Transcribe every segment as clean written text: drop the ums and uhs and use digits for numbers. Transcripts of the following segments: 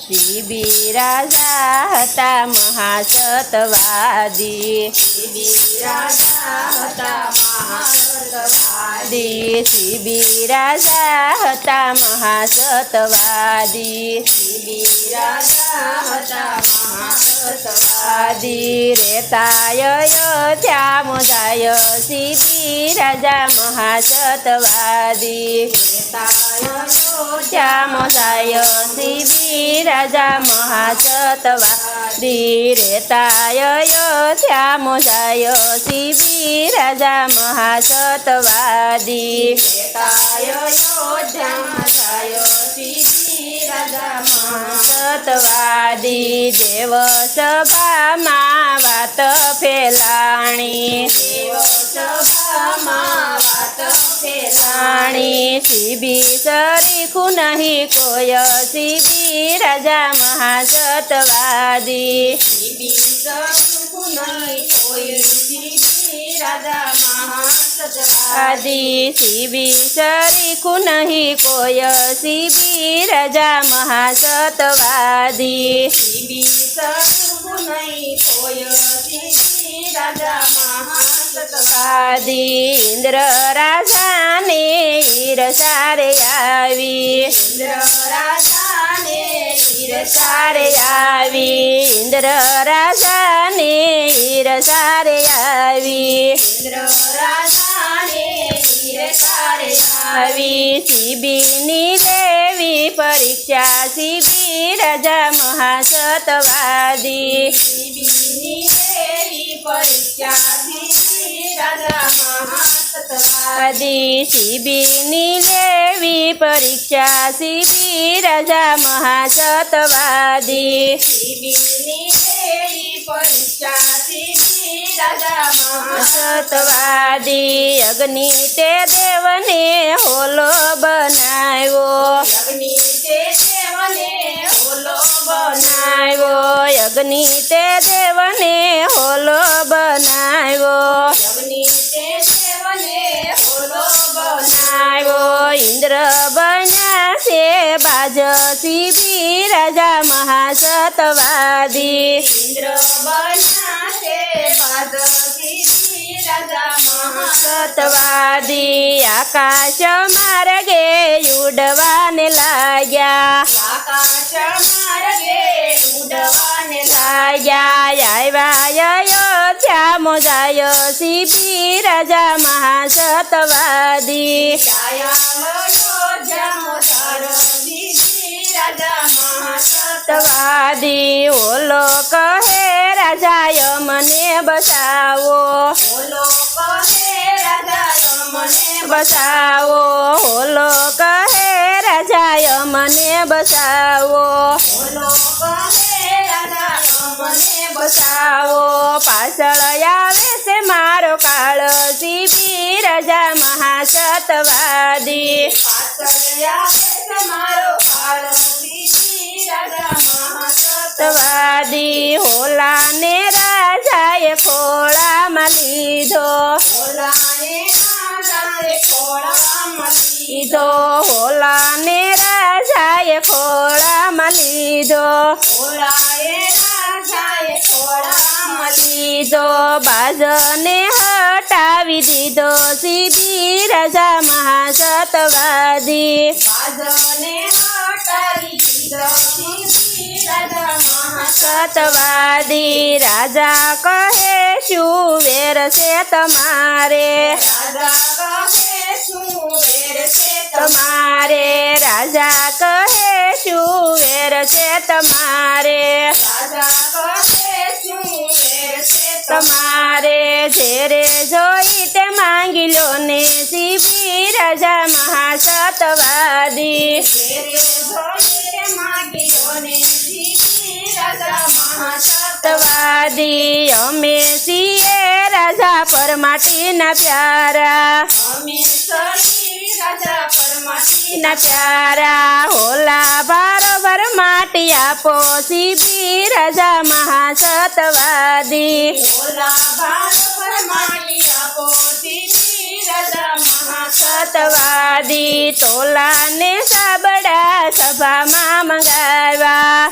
CB રાજા હતા મહાસતવાદી, CB રાજા હતા મહાસતવાદી, CB રાજા હતા મહાસતવાદી, સીબી રાજા હતા મહાસતવાદી, રેતાય અયોધ્યા મોજાય સીબી રાજા મહાસતવાદી, રેતાય મોજાય સીબી રાજા મહાસતવાદી, રેતાય અયોધ્યા મોજાય સીબી રાજા મહાસતવાદી, રેતાય અયોધ્યામાં જાય સીબી રાજા મહાસતવાદી, દેવ સભામાં વાત ફેલાણી, દેવ સભામાં વાત રાણી, સીબી સરીખું નહીં કોઈ સીબી રાજા મહાસતવાદી, સીબી સરખું નહીં કોઈ સીબી રાજા મહાસતવાદી, સીબી સરીખું નહીં કોઈ સીબી રાજા મહાસતવાદી, સીબી સરખું નહીં કોઈ સીબી રાજા મહાસતવાદી, ઇન્દ્ર રાજાને ઈર્ષારે આવી, ઇન્દ્ર રાજાને ઈર્ષારે આવી, ઇન્દ્ર રાજાને ઈર્ષારે આવી, ઇન્દ્ર રાજાને ઈર્ષારે આવી, સીબીની લેવી પરીક્ષા સીબી રાજા મહાસતવાદી, સીબીની લેવી પરીક્ષા સીબી રાજા મહાસતવાદી, સીબીની લેવી પરીક્ષા સીબી રાજા મહાસતવાદી, સીબીની લેવી પરીક્ષા સીબી રાજા મહાસતવાદી, અગ્નિ તે દેવને હોલો બનાવ્યો, અગ્નિ તે દેવને હોલો બનાવ્યો, અગ્નિ તે દેવને હોલો બનાવ્યો, અગ્નિ તે દેવને હોલો બનાવ્યો, ઇન્દ્ર બન્યા છે બાજ સીબી રાજા મહાસતવાદી, ઇન્દ્ર બન્યા છે બાદ સીબી રાજા સતવાદી, આકાશ માર્ગે ઉડવાને લાગ્યા, આકાશ માર્ગે ઉડવાને લાગ્યા, આવ્યા અયોધ્યા મોજાય સીબી રાજા મહાસતવાદી, સતવાદી, ઓલો કહે રાજાય મને બસાવો, બસાવો, ઓલો કહે રાજાય મને બસાવો, બસાવો, પાછળ આવે છે મારો કાળ સીબી રાજા મહાસતવાદી, સતવાદી, હોલાને રાજાએ ખોળામાં લીધો, લીધો, હોલાને રાજાએ ખોળામાં લીધો, લીધો, બાજને હટાવી દીધો સીબી રાજા મહાસતવાદી, સતવાદી, રાજા કહે શું વેર છે તમારે, તમારે, રાજા કહે શું વેર છે તમારે, તમારે, જેરે જોઈ તે માંગી લો ને સીબી રાજા મહાસતવાદી, સતવાદી, અમે છીએ રાજા પરમાટીના પ્યારા, ના પ્યારા, હોલા બારોબર માટી આપો સીબી રાજા મહાસતવાદી, સતવાદી, તોલાને સાબડા સભામાં મંગાવ્યા,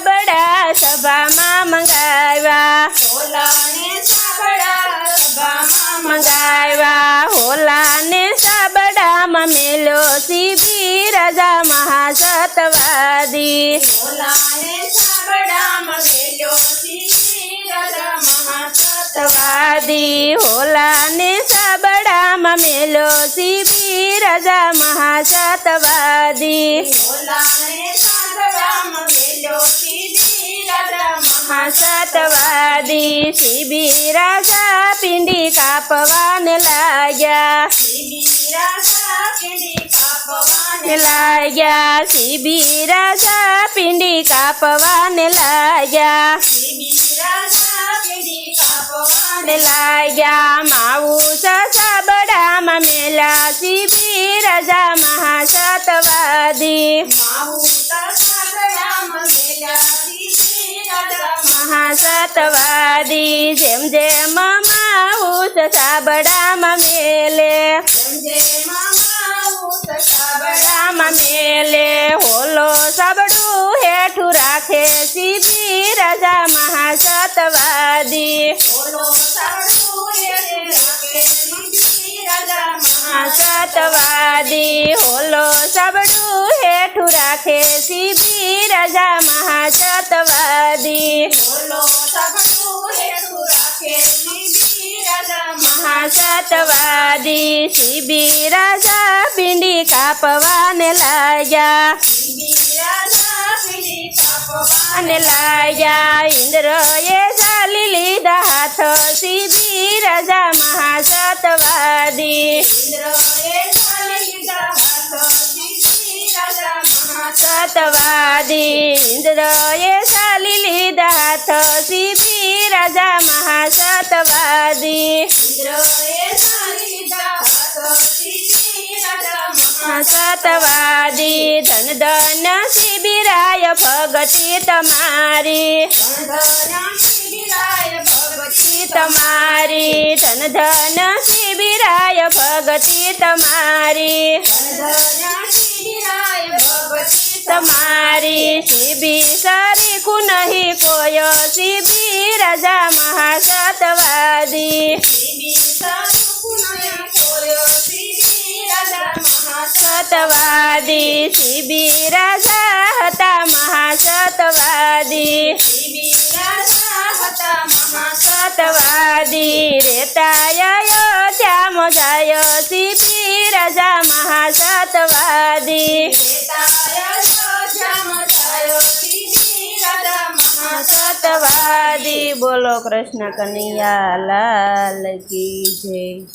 સાબડા સભામાં મંગાવ્યા ઢોલને સાબડા સભામાં મંગાવ્યા હોલાને સાબડામાં મેલ્યો સીબી રાજા મહાસતવાદી ઢોલાને સાબડામાં મેલ્યો શ્રી રાજા મહાસતવાદી સતવાદી હોલાને સાબડામાં મેલ્યો સીબી રાજા મહાસતવાદી ઢોલાને સાબડામાં મેલ્યો શ્રી રાજા મહાસતવાદી સીબી રાજા પિંડી કાપવાને લાગ્યા સીબી રાજા પીડી કાપવાને લાગ્યા સીબી રાજા પિંડી કાપવાને લાગ્યા સીબી રાજા પીડી કાપવાને ને લાગ્યા માવું સાબડામાં મેલા સીબી રાજા મહાસતવાદી માહુતા સાબડામાં મેલ્યા શ્રી રાજા મહાસતવાદી જેમ જેમ માવું સાબડામાં મેલે સાબડામાં મેલે હોલો સાબડું હેઠું રાખે સીબી રાજા મહાસતવાદી મહાસતવાદી હોલો સાબડું હેઠું રાખે સીબી રાજા મહાસતવાદી મહાસતવાદી સીબી રાજા પિંડી કાપવાને લાગ્યા અને લાગ્યા ઇન્દ્રએ ચાલી લીધા હાથ સીબી રાજા મહાસતવાદી સતવાદી ઇન્દ્રએ ચાલી લીધા હાથ સીબી રાજા મહાસતવાદી સતવાદી ધન ધન શિબિરાય ભગતી તમારી તમારી ધન ધન શિબિરાય ભગતી તમારી તમારી શિબી સરીખું નહીં કોઈ શિબી રાજા મહાસતવાદી સતવાદી શિબી રાજા હતા મહાસતવાદી સતવાદી રેતાય ત્યાં જાય શિબી રાજા મહાસતવાદી સતવાદી બોલો કૃષ્ણ કનૈયા લાલ કી જય.